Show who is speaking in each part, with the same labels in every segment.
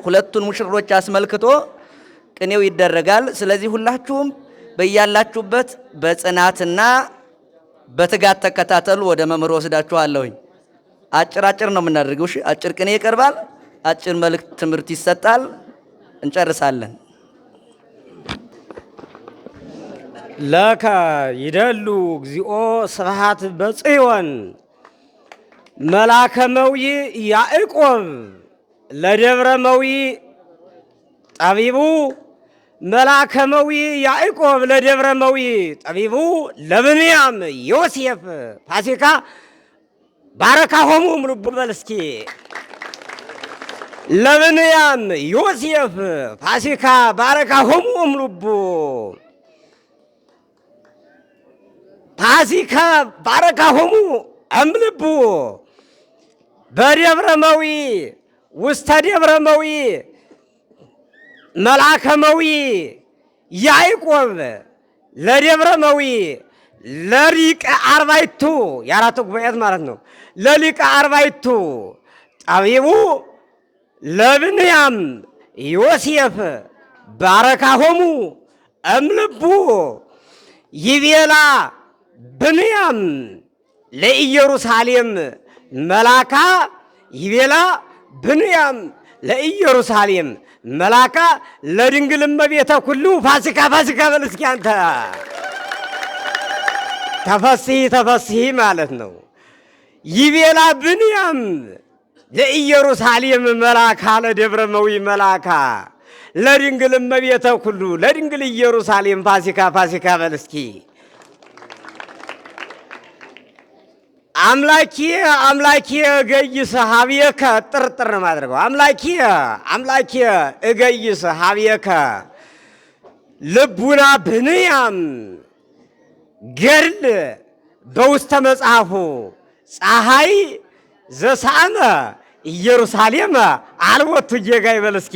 Speaker 1: ሁለቱን ሙሽሮች አስመልክቶ ቅኔው ይደረጋል። ስለዚህ ሁላችሁም በያላችሁበት በጽናትና በትጋት ተከታተሉ። ወደ መምህር ወስዳችኋለሁኝ። አጭር ነው የምናደርገው። እሺ፣ አጭር ቅኔ ይቀርባል። አጭር መልእክት ትምህርት ይሰጣል። እንጨርሳለን።
Speaker 2: ለከ ይደሉ እግዚኦ ስብሐት በጽዮን መላከመዊ ያዕቆብ ለደብረመዊ ጠቢቡ መላከመዊ ያዕቆብ ለደብረመዊ ጠቢቡ ለብንያም ዮሴፍ ፋሲካ ባረካሆሙ ምልቡ በልስኪ ለብንያም ዮሴፍ ፋሲካ ባረካሆሙ ምልቡ ፋሲካ ባረካሆሙ እምልቡ በደብረመዊ ውስተ ደብረመዊ መላከመዊ ያዕቆብ ለደብረመዊ ለሊቀ አርባዕቱ የአራቱ ጉባኤያት ማለት ነው። ለሊቀ አርባዕቱ ጠቢቡ ለብንያም ዮሴፍ ባረካሆሙ እምልቡ ይቤላ ብንያም ለኢየሩሳሌም መላካ ይቤላ ብንያም ለኢየሩሳሌም መላካ ለድንግል እመቤተ ኩሉ ፋሲካ በል እስኪ አንተ ተፈስሒ ማለት ነው። ይቤላ ብንያም ለኢየሩሳሌም መላካ ለደብረመዊ መላካ ለድንግል እመቤተ ኩሉ ለድንግል ኢየሩሳሌም ፋሲካ በል እስኪ አምላኪ እገይስ ሀብየከ ጥርጥር ማድረገው አምላኪ እገይስ ሀብየከ ልቡና ብንያም ገድል በውስተ መጽሐፉ ፀሐይ ዘሳመ ኢየሩሳሌም አልወቱ ጌጋይ በል እስኪ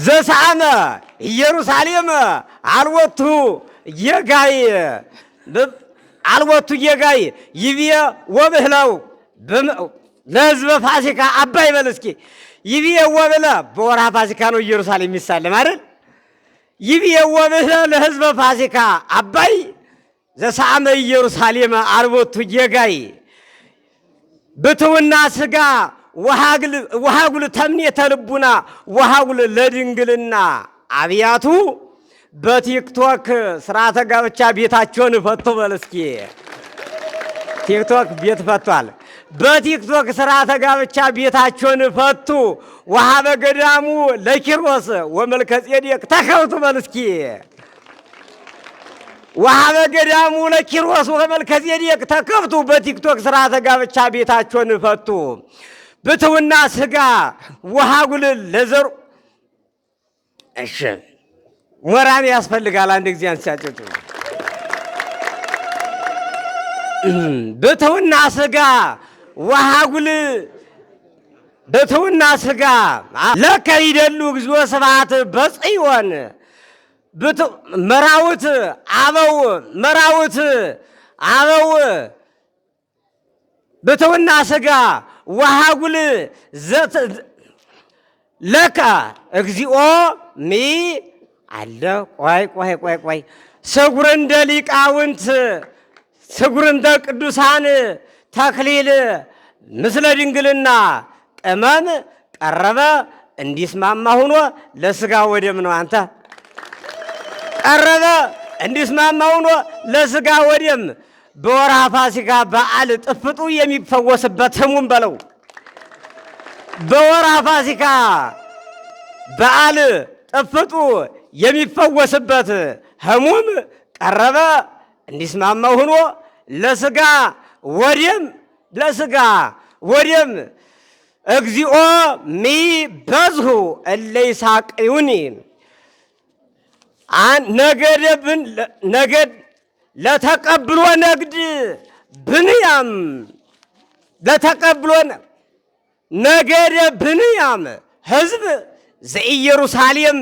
Speaker 2: ዘሳመ ኢየሩሳሌም አልወቱ ጌጋይ አልወቱ ጌጋይ ይብየ ወብህለው ለሕዝበ ፋሲካ አባይ በል እስኪ ይብየ ወብለ በወርሃ ፋሲካ ነው ኢየሩሳሌም የሚሳለም አይደል? ይብየ ወብህለ ለሕዝበ ፋሲካ አባይ ዘሳመ ኢየሩሳሌም አልወቱ ጌጋይ ብትውና ስጋ ወሃጉል ተምኔተ ልቡና ወሃጉል ለድንግልና አብያቱ በቲክቶክ ስርዓተ ጋብቻ ቤታቸውን ፈቶ በል እስኪ ቲክቶክ ቤት ፈቷል። በቲክቶክ ስርዓተ ጋብቻ ቤታቸውን ፈቱ። ወሀበ ገዳሙ ለኪሮስ ወመልከ ጼዴቅ ተከብቱ በል እስኪ ወሀበ ገዳሙ ለኪሮስ ወመልከ ጼዴቅ ተከብቱ። በቲክቶክ ስርዓተ ጋብቻ ቤታቸውን ፈቱ። ብትውና ስጋ ወሃጉል ለዘሩ እሺ ወራን ያስፈልጋል። አንድ ጊዜ አንሳጨቱ ብትውና ስጋ ወሃጉል ብትውና ስጋ ለከ ይደሉ እግዚኦ ስብሐት በጽዮን መራውት አበው ብትውና ስጋ ወሃጉል ለከ እግዚኦ ሚ አለ ቆይ ስጉር እንደ ሊቃውንት ስጉር እንደ ቅዱሳን ተክሊል ምስለ ድንግልና ቅመም ቀረበ እንዲስማማ ሆኖ ለስጋ ወደም ነው። አንተ ቀረበ እንዲስማማ ሆኖ ለስጋ ወደም በወርሃ ፋሲካ በዓል ጥፍጡ የሚፈወስበት ህሙም በለው በወርሃ ፋሲካ በዓል ጥፍጡ የሚፈወስበት ህሙም ቀረበ እንዲስማማ ሆኖ ለስጋ ወደም እግዚኦ ሚ በዝሁ እለ ይሳቅዩኒ ነገድ ለተቀብሎ ነግድ ብንያም ለተቀብሎ ነገደ ብንያም ህዝብ ዘኢየሩሳሌም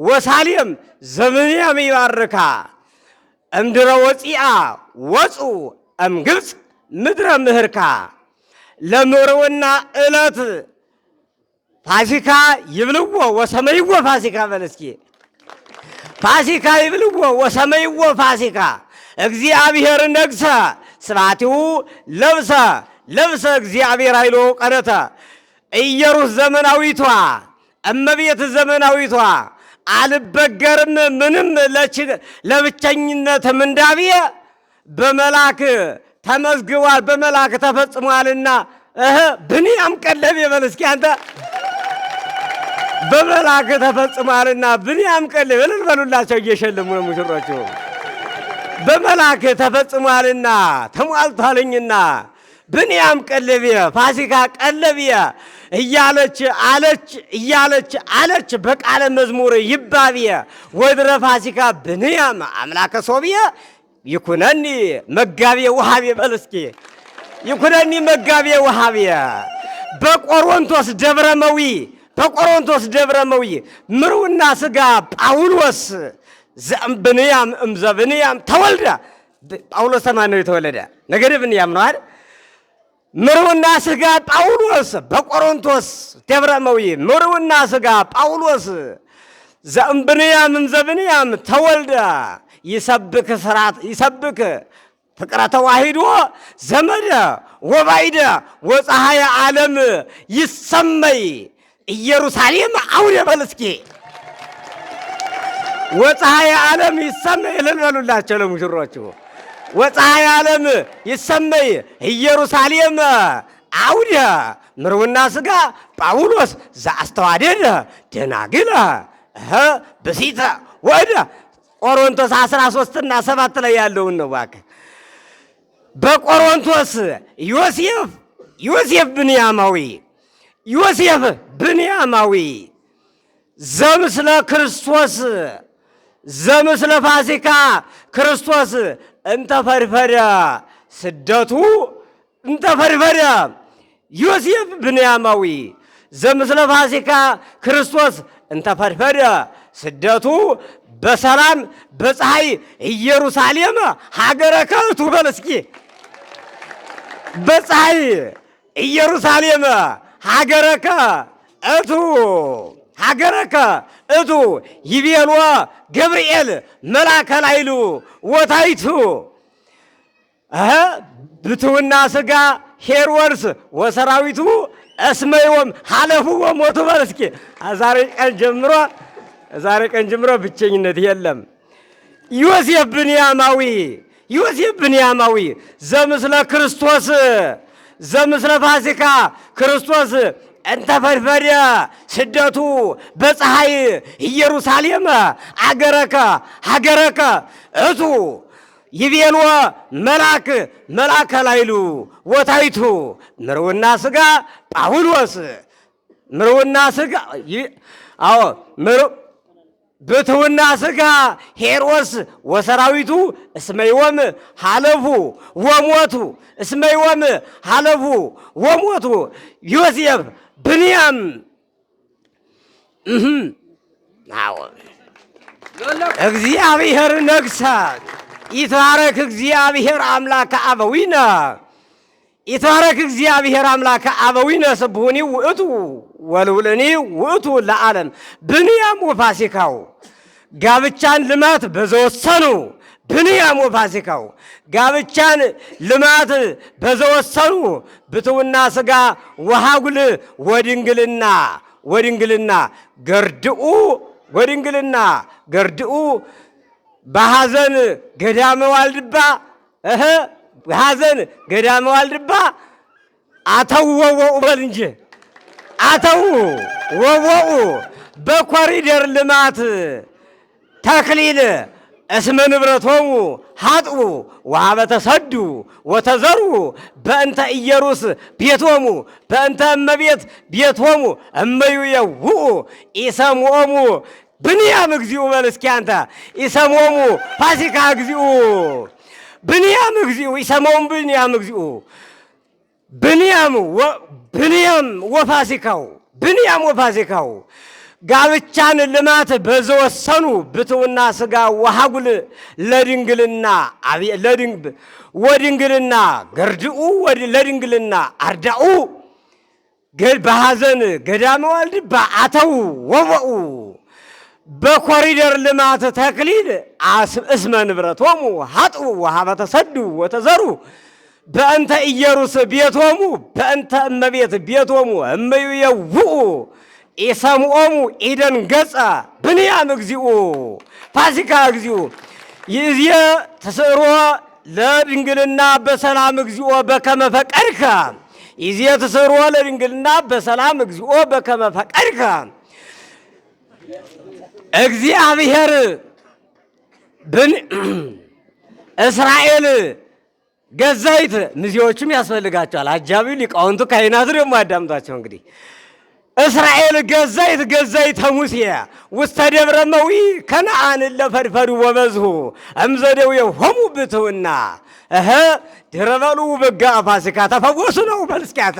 Speaker 2: ወሳሌም ዘብንያም ይባርካ እምድረ ወፂአ ወፁ እምግብፅ ምድረ ምህርካ ለኖርውና ዕለት ፋሲካ ይብልዎ ወሰመይዎ ፋሲካ በል እስኪ። ፋሲካ ይብልዎ ወሰመይዎ ፋሲካ እግዚአብሔር ነግሰ ስብሐቲሁ ለብሰ ለብሰ እግዚአብሔር ኃይሎ ቀረተ ኢየሩስ ዘመናዊቷ እመቤት ዘመናዊቷ አልበገርም ምንም ለብቸኝነት ምንዳብየ በመላክ ተመዝግቧል በመላክ ተፈጽሟልና ብንያም ቀለብ ይበል እስኪ አንተ በመላክ ተፈጽሟልና ብንያም ቀለብ እልል በሉላቸው እየሸለሙ ነው ሙሽሮቹ። በመላክ ተፈጽሟልና ተሟልቷልኝና ብንያም ቀለብየ ፋሲካ ቀለብየ እያለች አለች በቃለ መዝሙር ይባብየ ወድረ ፋሲካ ብንያም አምላከ ሶብየ ይኩነኒ መጋቤ ወሃቤ በል እስኪ። ይኩነኒ መጋቤ ወሃቤ በቆሮንቶስ ደብረመዊ ምሩና ሥጋ ጳውሎስ ዘእምብንያም እምዘብንያም ተወልደ። ጳውሎስ ተማን ነው የተወለደ? ነገደ ብንያም ነው አይደል? ምሩና ሥጋ ጳውሎስ በቆሮንቶስ ደብረመዊ ምሩና ሥጋ ጳውሎስ ዘእምብንያም እምዘብንያም ተወልደ ይሰብክ ፍቅረ ተዋሂዶ ዘመደ ወባይደ ወፀሐየ ዓለም ይሰመይ ኢየሩሳሌም አውደ በል እስኪ። ወፀሐየ ዓለም ይሰመይ እልል በሉላቸው ለሙሽሮቹ። ወፀሐየ ዓለም ይሰመይ ኢየሩሳሌም አውደ ምርውና ሥጋ ጳውሎስ ዘአስተዋደደ ደናግለ ብሲተ ወደ ቆሮንቶስ 13 እና 7 ላይ ያለውን ነው እባክህ። በቆሮንቶስ ዮሴፍ ብንያማዊ ዘምስለ ክርስቶስ ዘምስለ ፋሲካ ክርስቶስ እንተፈርፈረ ስደቱ እንተፈርፈረ ዮሴፍ ብንያማዊ ዘምስለ ፋሲካ ክርስቶስ እንተፈርፈረ ስደቱ በሰላም በፀሐይ ኢየሩሳሌም ሀገረ ከእቱ በል እስኪ። በፀሐይ ኢየሩሳሌም ሀገረከ እቱ ይቤሎ ገብርኤል መልአከ ላይሉ ወታይቱ ብትውና ሥጋ ሄሮድስ ወሰራዊቱ እስመዮም ሀለፉ ወሞቱ በል እስኪ። ዛሬ ቀን ጀምሮ ብቸኝነት የለም። ዮሴፍ ብንያማዊ ዘምስለ ክርስቶስ ዘምስለ ፋሲካ ክርስቶስ እንተፈድፈደ ስደቱ በፀሐይ ኢየሩሳሌም ሀገረከ እቱ ይቤልዎ መልአከ ላይሉ ወታይቱ ምርውና ሥጋ ጳውሎስ ምርውና ሥጋ ብትውና ሥጋ ሄሮድስ ወሰራዊቱ እስመይወም ሀለፉ ወሞቱ እስመይወም ሀለፉ ወሞቱ ዮሴፍ ብንያም እግዚአብሔር ነግሠ ይትባረክ እግዚአብሔር አምላከ አበዊነ ይትባረክ እግዚአብሔር አምላከ አበዊነ ስብሑኒ ውእቱ ወልዑልኒ ውእቱ ለዓለም። ብንያም ወፋሲካው ጋብቻን ልማት በዘወሰኑ ብንያም ወፋሲካው ጋብቻን ልማት በዘወሰኑ ብትውና ሥጋ ወሃጉል ወድንግልና ገርድኡ በሐዘን ገዳመ ዋልድባ አተው ወወኡ በል እንጂ አተው ወወኡ በኮሪደር ልማት ተክሊል እስመ ንብረቶሙ ሀጥኡ ወሀበተሰዱ ወተዘሩ በእንተ ኢየሩስ ቤቶሙ በእንተ እመቤት ቤቶሙ እመዩ የውኡ ኢሰምዖሙ ብንያም እግዚኡ በል እስኪ አንተ ኢሰምዖሙ ፋሲካ እግዚኡ ብንያም እግዚኡ ኢሰምዖሙ ብንያም እግዚኡ ብንያም ወፋሲካው ጋብቻን ልማት በዘወሰኑ ብትውና ሥጋ ወሃጉል ወድንግልና ገርድኡ ለድንግልና አርዳኡ በሐዘን ገዳመ ዋልድባ አተው ወበኡ በኮሪደር ልማት ተክሊል እስመ ንብረቶሙ ሀጥኡ ወሀበ ተሰዱ ወተዘሩ በእንተ ኢየሩስ ቤቶሙ በእንተ እመቤት ቤቶሙ እመይየውኡ ኢሰምዖሙ ኢደን ገጸ ብንያም እግዚኡ ፋሲካ እግዚኡ ይእዜ ተስዕሮ ለድንግልና በሰላም እግዚኦ በከመ ፈቀድከ ይእዜ ተስዕሮ ለድንግልና በሰላም እግዚኦ በከመ ፈቀድከ እግዚአብሔር እስራኤል ገዛይት ሚዜዎችም ያስፈልጋቸዋል። አጃቢው ሊቃውንቱ ካህናቱ ደግሞ አዳምጧቸው። እንግዲህ እስራኤል ገዛይት ሙሴ ውስተ ደብረ መዊ ከነአን ለፈድፈዱ ወበዝሁ እምዘደው የሆሙ ብትውና ድረ በሉ በጋ ፋሲካ ተፈወሱ ነው። በልስኪያተ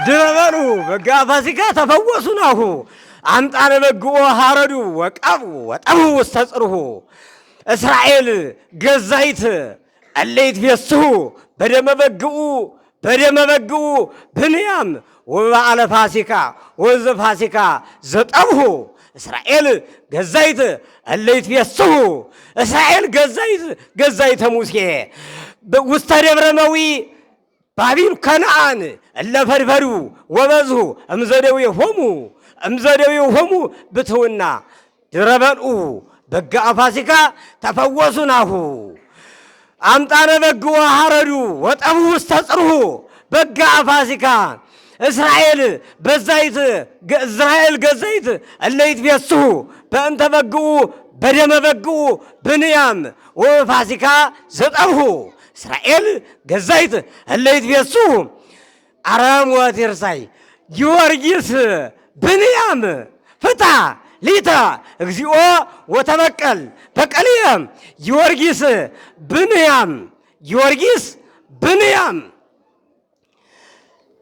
Speaker 2: ድረ በሉ በጋ ፋሲካ ተፈወሱ ነው። አምጣነ በግኦ ሀረዱ ወቀቡ ወጠቡ ውስተ ጽርሁ እስራኤል ገዛይት አለይት ቢስሁ በደመ በግኡ ብንያም ወበዓለ ፋሲካ ወዘ ፋሲካ ዘጠብሁ እስራኤል ገዛይት አለይት ቢስሁ እስራኤል ገዛይተ ሙሴ ውስተ ደብረ መዊ ባቢል ከነአን እለፈድፈዱ ወበዝሁ እምዘደው ሆሙ ብትውና ድረ በልዑ በጋ ፋሲካ ተፈወሱ ናሁ አምጣነ በግኦ ሀረዱ ወጠቡ ውስተ ጽርሁ በጋ ፋሲካ እስራኤል ገዛይት እለይት ቢስሁ በእንተ በግኡ በደመ በግኡ ብንያም ወፋሲካ ዘጠብሁ እስራኤል ገዛይት እለይት ቢስሁ አረም ወቲርሳይ ጊዮርጊስ ብንያም ፍታ ሊተ እግዚኦ ወተበቀል በቀልየም ጊዮርጊስ ብንያም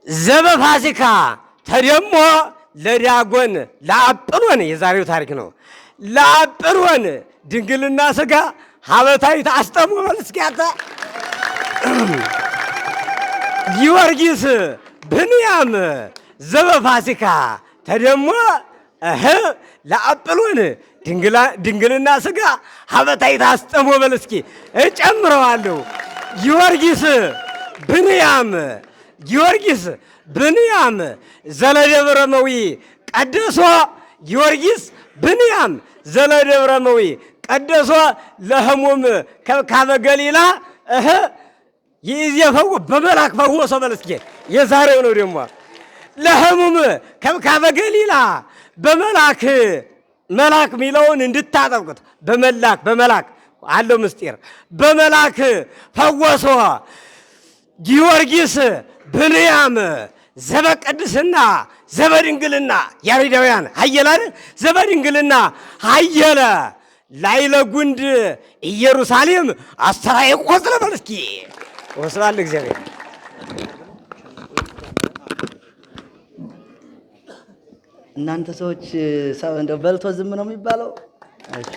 Speaker 2: ዘበፋሲካ ተደሞ ለዳጎን ለአጵሎን የዛሬው ታሪክ ነው። ለአጵሎን ድንግልና ሥጋ ሀበታዊት አስጠሙ በልስኪያተ ጊዮርጊስ ብንያም ዘበፋሲካ ተደሞ ለአጵሎን ድንግልና ሥጋ ሀበታዊት አስጠሙ በልስኪ እጨምረዋለሁ። ጊዮርጊስ ብንያም ዘለደብረ መዊ ቀደሶ ጊዮርጊስ ብንያም ዘለደብረ መዊ ቀደሶ ለህሙም ከብካበ ገሊላ ይእዜፈው በመላክ ፈወሰ በልስኪ የዛሬው ነው ደግሞ ለህሙም ከብካበ ገሊላ መላክ ሚለውን እንድታጠብቁት በመላክ አለው ምስጢር በመላክ ፈወሶ ጊዮርጊስ ብንያም ዘበቅድስና ዘበድንግልና ያሬዳውያን ሀየላን ዘበድንግልና ሀየለ ላይለ ጉንድ ኢየሩሳሌም አስተራየ ቆጽለ በልስኪ ወስብሐት ለእግዚአብሔር።
Speaker 1: እናንተ ሰዎች እንደው በልቶ ዝም ነው የሚባለው? እሺ